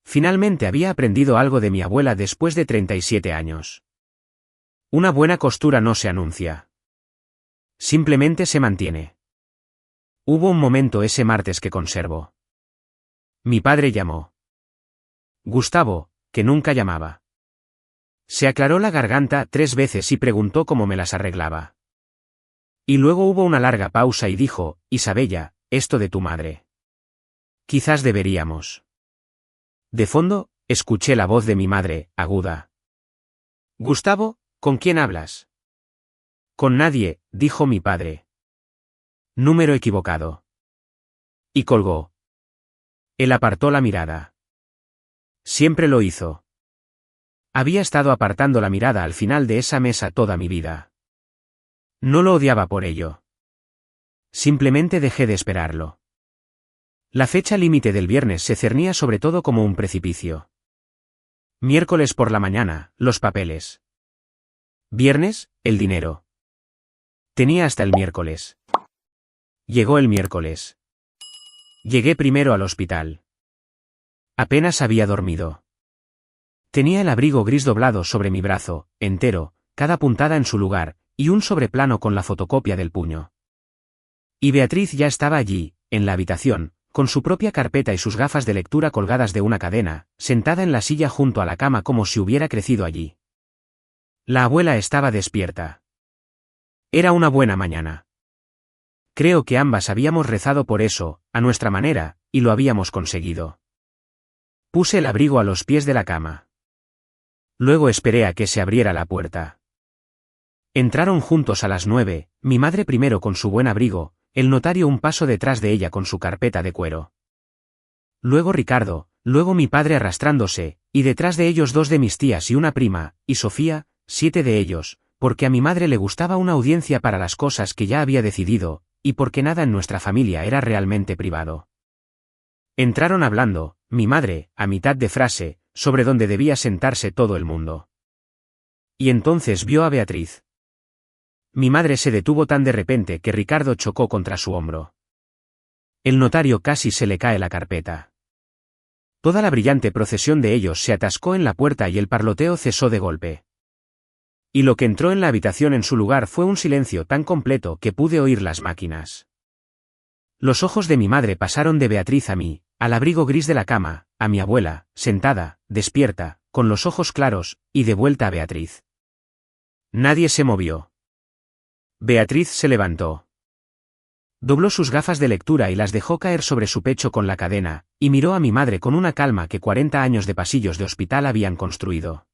Finalmente había aprendido algo de mi abuela después de 37 años. Una buena costura no se anuncia. Simplemente se mantiene. Hubo un momento ese martes que conservo. Mi padre llamó. Gustavo, que nunca llamaba. Se aclaró la garganta 3 veces y preguntó cómo me las arreglaba. Y luego hubo una larga pausa y dijo, Isabella, esto de tu madre. Quizás deberíamos. De fondo, escuché la voz de mi madre, aguda. Gustavo, ¿con quién hablas? Con nadie, dijo mi padre. Número equivocado. Y colgó. Él apartó la mirada. Siempre lo hizo. Había estado apartando la mirada al final de esa mesa toda mi vida. No lo odiaba por ello. Simplemente dejé de esperarlo. La fecha límite del viernes se cernía sobre todo como un precipicio. Miércoles por la mañana, los papeles. Viernes, el dinero. Tenía hasta el miércoles. Llegó el miércoles. Llegué primero al hospital. Apenas había dormido. Tenía el abrigo gris doblado sobre mi brazo, entero, cada puntada en su lugar, y un sobreplano con la fotocopia del puño. Y Beatriz ya estaba allí, en la habitación, con su propia carpeta y sus gafas de lectura colgadas de una cadena, sentada en la silla junto a la cama como si hubiera crecido allí. La abuela estaba despierta. Era una buena mañana. Creo que ambas habíamos rezado por eso, a nuestra manera, y lo habíamos conseguido. Puse el abrigo a los pies de la cama. Luego esperé a que se abriera la puerta. Entraron juntos a las 9, mi madre primero con su buen abrigo, el notario un paso detrás de ella con su carpeta de cuero. Luego Ricardo, luego mi padre arrastrándose, y detrás de ellos 2 de mis tías y una prima, y Sofía, 7 de ellos, porque a mi madre le gustaba una audiencia para las cosas que ya había decidido, y porque nada en nuestra familia era realmente privado. Entraron hablando, mi madre, a mitad de frase, sobre donde debía sentarse todo el mundo. Y entonces vio a Beatriz. Mi madre se detuvo tan de repente que Ricardo chocó contra su hombro. El notario casi se le cae la carpeta. Toda la brillante procesión de ellos se atascó en la puerta y el parloteo cesó de golpe. Y lo que entró en la habitación en su lugar fue un silencio tan completo que pude oír las máquinas. Los ojos de mi madre pasaron de Beatriz a mí, al abrigo gris de la cama, a mi abuela, sentada, despierta, con los ojos claros, y de vuelta a Beatriz. Nadie se movió. Beatriz se levantó. Dobló sus gafas de lectura y las dejó caer sobre su pecho con la cadena, y miró a mi madre con una calma que 40 años de pasillos de hospital habían construido.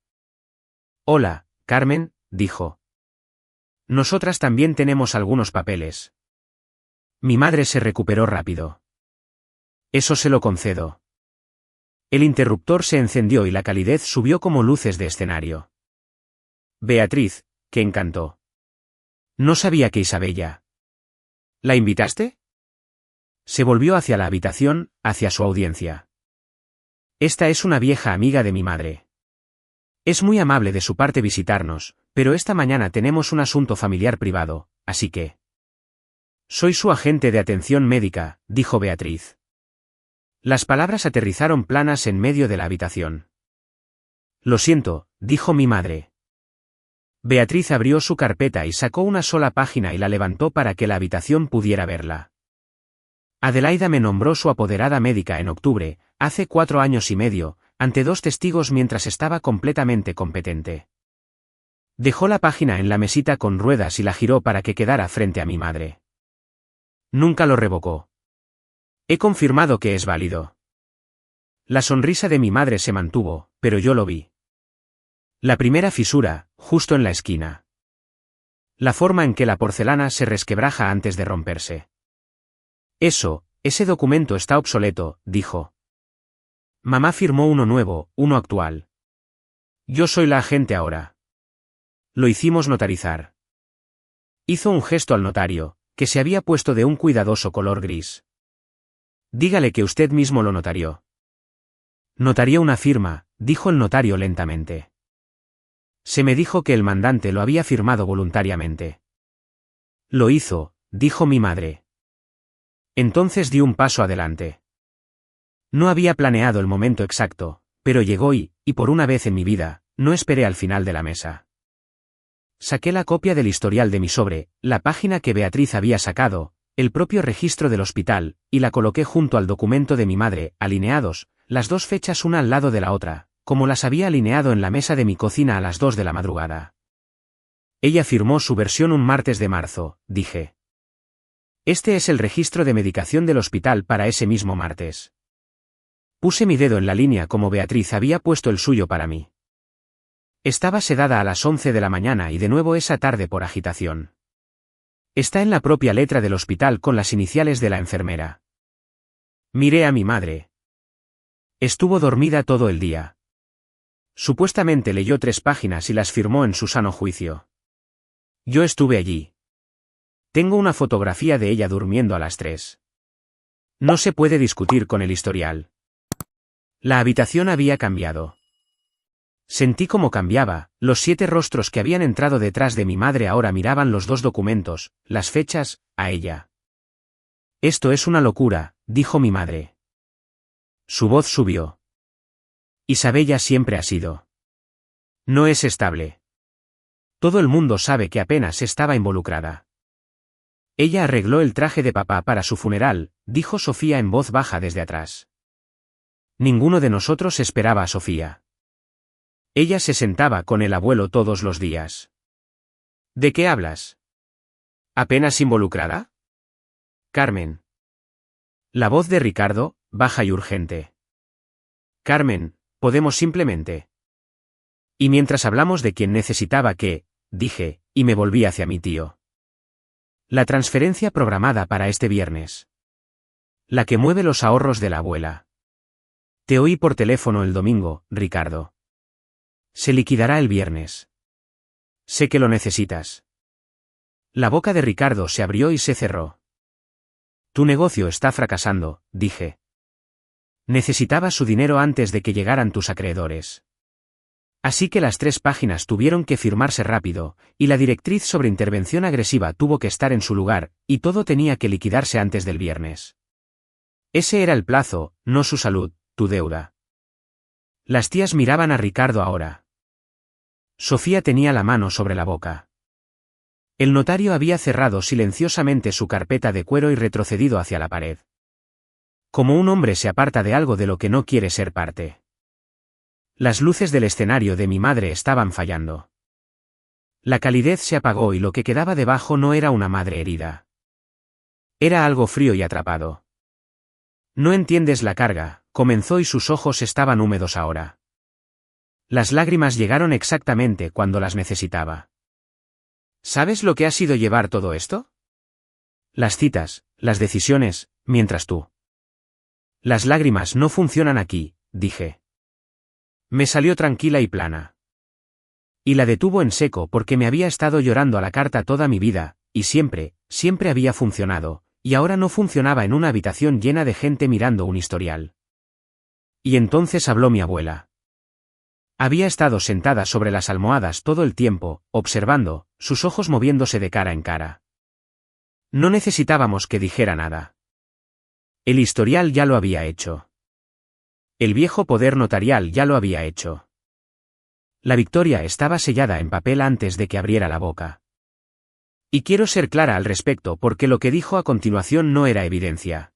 «Hola, Carmen», dijo. «Nosotras también tenemos algunos papeles». Mi madre se recuperó rápido. «Eso se lo concedo». El interruptor se encendió y la calidez subió como luces de escenario. «Beatriz, que encantó». «No sabía que Isabella». «¿La invitaste?» Se volvió hacia la habitación, hacia su audiencia. «Esta es una vieja amiga de mi madre. Es muy amable de su parte visitarnos, pero esta mañana tenemos un asunto familiar privado, así que...» «Soy su agente de atención médica», dijo Beatriz. Las palabras aterrizaron planas en medio de la habitación. «Lo siento», dijo mi madre. Beatriz abrió su carpeta y sacó una sola página y la levantó para que la habitación pudiera verla. Adelaida me nombró su apoderada médica en octubre, hace 4 años y medio, ante 2 testigos mientras estaba completamente competente. Dejó la página en la mesita con ruedas y la giró para que quedara frente a mi madre. Nunca lo revocó. He confirmado que es válido. La sonrisa de mi madre se mantuvo, pero yo lo vi. La primera fisura, justo en la esquina. La forma en que la porcelana se resquebraja antes de romperse. Ese documento está obsoleto, dijo. Mamá firmó uno nuevo, uno actual. Yo soy la agente ahora. Lo hicimos notarizar. Hizo un gesto al notario, que se había puesto de un cuidadoso color gris. Dígale que usted mismo lo notarió. Notarié una firma, dijo el notario lentamente. Se me dijo que el mandante lo había firmado voluntariamente. Lo hizo, dijo mi madre. Entonces di un paso adelante. No había planeado el momento exacto, pero llegó y, por una vez en mi vida, no esperé al final de la mesa. Saqué la copia del historial de mi sobre, la página que Beatriz había sacado, el propio registro del hospital, y la coloqué junto al documento de mi madre, alineados, las 2 fechas una al lado de la otra, como las había alineado en la mesa de mi cocina a las 2 de la madrugada. Ella firmó su versión un martes de marzo, dije. Este es el registro de medicación del hospital para ese mismo martes. Puse mi dedo en la línea como Beatriz había puesto el suyo para mí. Estaba sedada a las 11 de la mañana y de nuevo esa tarde por agitación. Está en la propia letra del hospital con las iniciales de la enfermera. Miré a mi madre. Estuvo dormida todo el día. Supuestamente leyó 3 páginas y las firmó en su sano juicio. Yo estuve allí. Tengo una fotografía de ella durmiendo a las 3. No se puede discutir con el historial. La habitación había cambiado. Sentí cómo cambiaba, los 7 rostros que habían entrado detrás de mi madre ahora miraban los 2 documentos, las fechas, a ella. Esto es una locura, dijo mi madre. Su voz subió. Isabella siempre ha sido. No es estable. Todo el mundo sabe que apenas estaba involucrada. Ella arregló el traje de papá para su funeral, dijo Sofía en voz baja desde atrás. Ninguno de nosotros esperaba a Sofía. Ella se sentaba con el abuelo todos los días. ¿De qué hablas? ¿Apenas involucrada? Carmen. La voz de Ricardo, baja y urgente. Carmen, podemos simplemente. Y mientras hablamos de quien necesitaba qué, dije, y me volví hacia mi tío. La transferencia programada para este viernes. La que mueve los ahorros de la abuela. Te oí por teléfono el domingo, Ricardo. Se liquidará el viernes. Sé que lo necesitas. La boca de Ricardo se abrió y se cerró. Tu negocio está fracasando, dije. Necesitaba su dinero antes de que llegaran tus acreedores. Así que las 3 páginas tuvieron que firmarse rápido, y la directriz sobre intervención agresiva tuvo que estar en su lugar, y todo tenía que liquidarse antes del viernes. Ese era el plazo, no su salud, tu deuda. Las tías miraban a Ricardo ahora. Sofía tenía la mano sobre la boca. El notario había cerrado silenciosamente su carpeta de cuero y retrocedido hacia la pared. Como un hombre se aparta de algo de lo que no quiere ser parte. Las luces del escenario de mi madre estaban fallando. La calidez se apagó y lo que quedaba debajo no era una madre herida. Era algo frío y atrapado. No entiendes la carga, comenzó y sus ojos estaban húmedos ahora. Las lágrimas llegaron exactamente cuando las necesitaba. ¿Sabes lo que ha sido llevar todo esto? Las citas, las decisiones, mientras tú. Las lágrimas no funcionan aquí, dije. Me salió tranquila y plana. Y la detuvo en seco porque me había estado llorando a la carta toda mi vida, y siempre, siempre había funcionado, y ahora no funcionaba en una habitación llena de gente mirando un historial. Y entonces habló mi abuela. Había estado sentada sobre las almohadas todo el tiempo, observando, sus ojos moviéndose de cara en cara. No necesitábamos que dijera nada. El historial ya lo había hecho. El viejo poder notarial ya lo había hecho. La victoria estaba sellada en papel antes de que abriera la boca. Y quiero ser clara al respecto porque lo que dijo a continuación no era evidencia.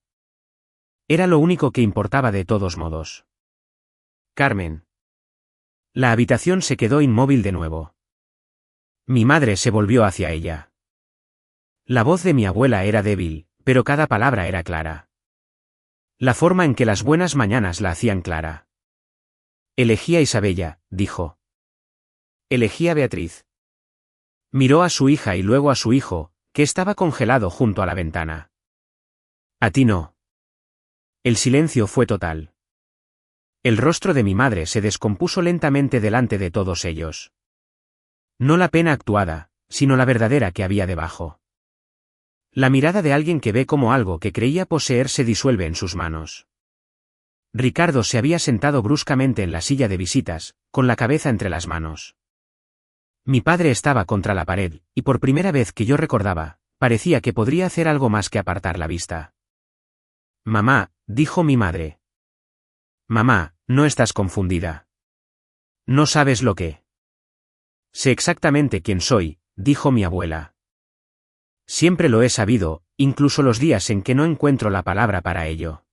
Era lo único que importaba de todos modos. Carmen. La habitación se quedó inmóvil de nuevo. Mi madre se volvió hacia ella. La voz de mi abuela era débil, pero cada palabra era clara. La forma en que las buenas mañanas la hacían clara. Elegí a Isabella, dijo. Elegí a Beatriz. Miró a su hija y luego a su hijo, que estaba congelado junto a la ventana. A ti no. El silencio fue total. El rostro de mi madre se descompuso lentamente delante de todos ellos. No la pena actuada, sino la verdadera que había debajo. La mirada de alguien que ve cómo algo que creía poseer se disuelve en sus manos. Ricardo se había sentado bruscamente en la silla de visitas, con la cabeza entre las manos. Mi padre estaba contra la pared, y por primera vez que yo recordaba, parecía que podría hacer algo más que apartar la vista. Mamá, dijo mi madre. Mamá, no estás confundida. No sabes lo que. Sé exactamente quién soy, dijo mi abuela. Siempre lo he sabido, incluso los días en que no encuentro la palabra para ello.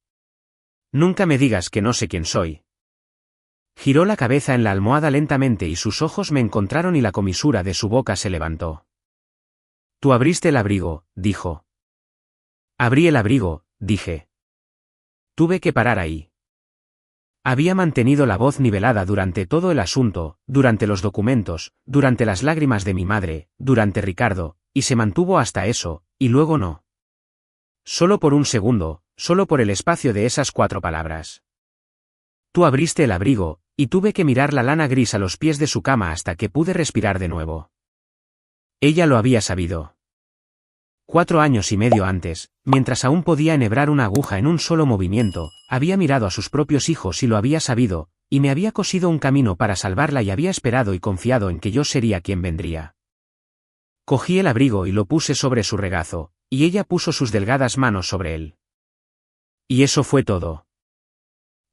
Nunca me digas que no sé quién soy. Giró la cabeza en la almohada lentamente y sus ojos me encontraron y la comisura de su boca se levantó. Tú abriste el abrigo, dijo. Abrí el abrigo, dije. Tuve que parar ahí. Había mantenido la voz nivelada durante todo el asunto, durante los documentos, durante las lágrimas de mi madre, durante Ricardo, y se mantuvo hasta eso, y luego no. Solo por un segundo, solo por el espacio de esas 4 palabras. Tú abriste el abrigo, y tuve que mirar la lana gris a los pies de su cama hasta que pude respirar de nuevo. Ella lo había sabido. 4 años y medio antes, mientras aún podía enhebrar una aguja en un solo movimiento, había mirado a sus propios hijos y lo había sabido, y me había cosido un camino para salvarla y había esperado y confiado en que yo sería quien vendría. Cogí el abrigo y lo puse sobre su regazo, y ella puso sus delgadas manos sobre él. Y eso fue todo.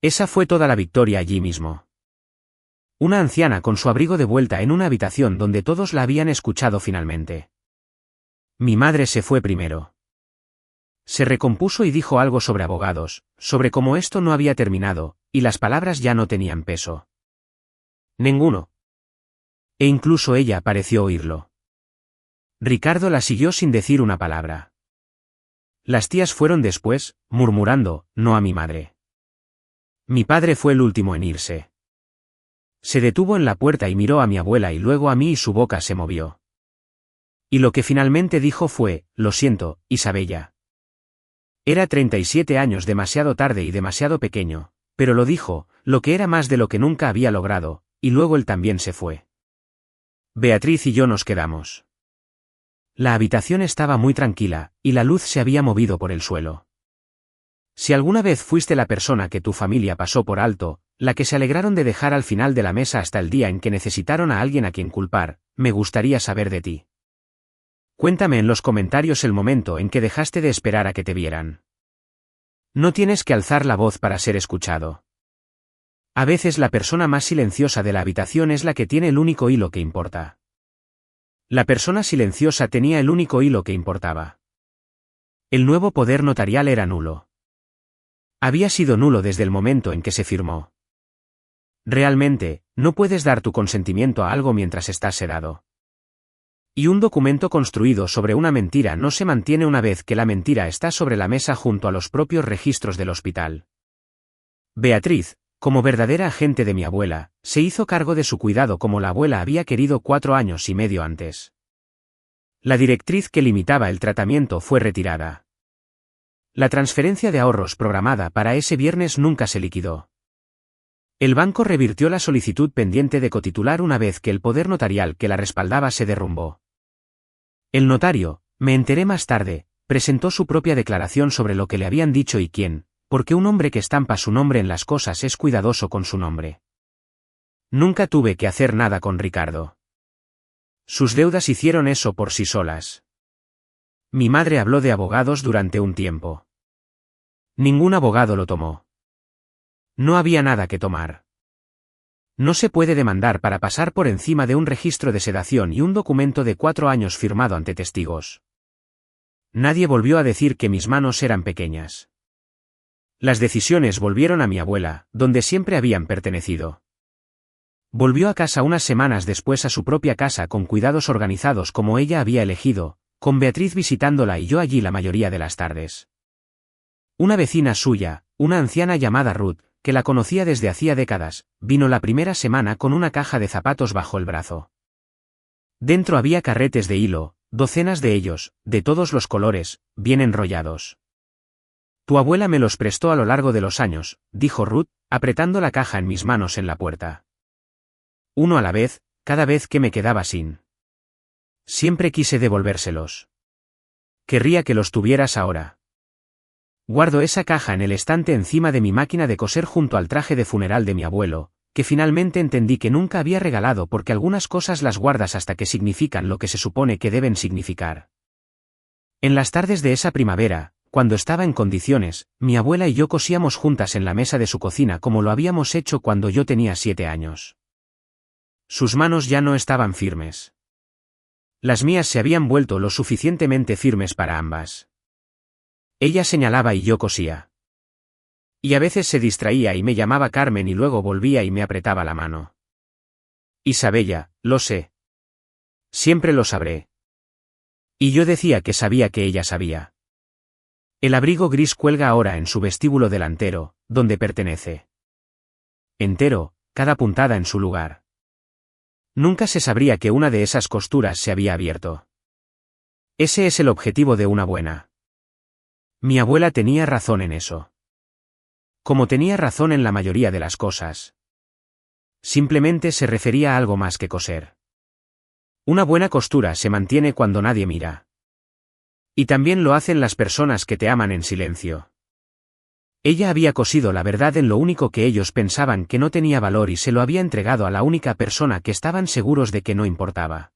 Esa fue toda la victoria allí mismo. Una anciana con su abrigo de vuelta en una habitación donde todos la habían escuchado finalmente. Mi madre se fue primero. Se recompuso y dijo algo sobre abogados, sobre cómo esto no había terminado, y las palabras ya no tenían peso. Ninguno. E incluso ella pareció oírlo. Ricardo la siguió sin decir una palabra. Las tías fueron después, murmurando, no a mi madre. Mi padre fue el último en irse. Se detuvo en la puerta y miró a mi abuela y luego a mí y su boca se movió. Y lo que finalmente dijo fue, lo siento, Isabella. Era 37 años demasiado tarde y demasiado pequeño, pero lo dijo, lo que era más de lo que nunca había logrado, y luego él también se fue. Beatriz y yo nos quedamos. La habitación estaba muy tranquila, y la luz se había movido por el suelo. Si alguna vez fuiste la persona que tu familia pasó por alto, la que se alegraron de dejar al final de la mesa hasta el día en que necesitaron a alguien a quien culpar, me gustaría saber de ti. Cuéntame en los comentarios el momento en que dejaste de esperar a que te vieran. No tienes que alzar la voz para ser escuchado. A veces la persona más silenciosa de la habitación es la que tiene el único hilo que importa. La persona silenciosa tenía el único hilo que importaba. El nuevo poder notarial era nulo. Había sido nulo desde el momento en que se firmó. Realmente, no puedes dar tu consentimiento a algo mientras estás sedado. Y un documento construido sobre una mentira no se mantiene una vez que la mentira está sobre la mesa junto a los propios registros del hospital. Beatriz, como verdadera agente de mi abuela, se hizo cargo de su cuidado como la abuela había querido 4 años y medio antes. La directriz que limitaba el tratamiento fue retirada. La transferencia de ahorros programada para ese viernes nunca se liquidó. El banco revirtió la solicitud pendiente de cotitular una vez que el poder notarial que la respaldaba se derrumbó. El notario, me enteré más tarde, presentó su propia declaración sobre lo que le habían dicho y quién, porque un hombre que estampa su nombre en las cosas es cuidadoso con su nombre. Nunca tuve que hacer nada con Ricardo. Sus deudas hicieron eso por sí solas. Mi madre habló de abogados durante un tiempo. Ningún abogado lo tomó. No había nada que tomar. No se puede demandar para pasar por encima de un registro de sedación y un documento de 4 años firmado ante testigos. Nadie volvió a decir que mis manos eran pequeñas. Las decisiones volvieron a mi abuela, donde siempre habían pertenecido. Volvió a casa unas semanas después a su propia casa con cuidados organizados como ella había elegido, con Beatriz visitándola y yo allí la mayoría de las tardes. Una vecina suya, una anciana llamada Ruth, que la conocía desde hacía décadas, vino la primera semana con una caja de zapatos bajo el brazo. Dentro había carretes de hilo, docenas de ellos, de todos los colores, bien enrollados. Tu abuela me los prestó a lo largo de los años, dijo Ruth, apretando la caja en mis manos en la puerta. Uno a la vez, cada vez que me quedaba sin. Siempre quise devolvérselos. Querría que los tuvieras ahora. Guardo esa caja en el estante encima de mi máquina de coser junto al traje de funeral de mi abuelo, que finalmente entendí que nunca había regalado porque algunas cosas las guardas hasta que significan lo que se supone que deben significar. En las tardes de esa primavera, cuando estaba en condiciones, mi abuela y yo cosíamos juntas en la mesa de su cocina como lo habíamos hecho cuando yo tenía 7 años. Sus manos ya no estaban firmes. Las mías se habían vuelto lo suficientemente firmes para ambas. Ella señalaba y yo cosía. Y a veces se distraía y me llamaba Carmen y luego volvía y me apretaba la mano. Isabella, lo sé. Siempre lo sabré. Y yo decía que sabía que ella sabía. El abrigo gris cuelga ahora en su vestíbulo delantero, donde pertenece. Entero, cada puntada en su lugar. Nunca se sabría que una de esas costuras se había abierto. Ese es el objetivo de una buena. Mi abuela tenía razón en eso. Como tenía razón en la mayoría de las cosas. Simplemente se refería a algo más que coser. Una buena costura se mantiene cuando nadie mira. Y también lo hacen las personas que te aman en silencio. Ella había cosido la verdad en lo único que ellos pensaban que no tenía valor y se lo había entregado a la única persona que estaban seguros de que no importaba.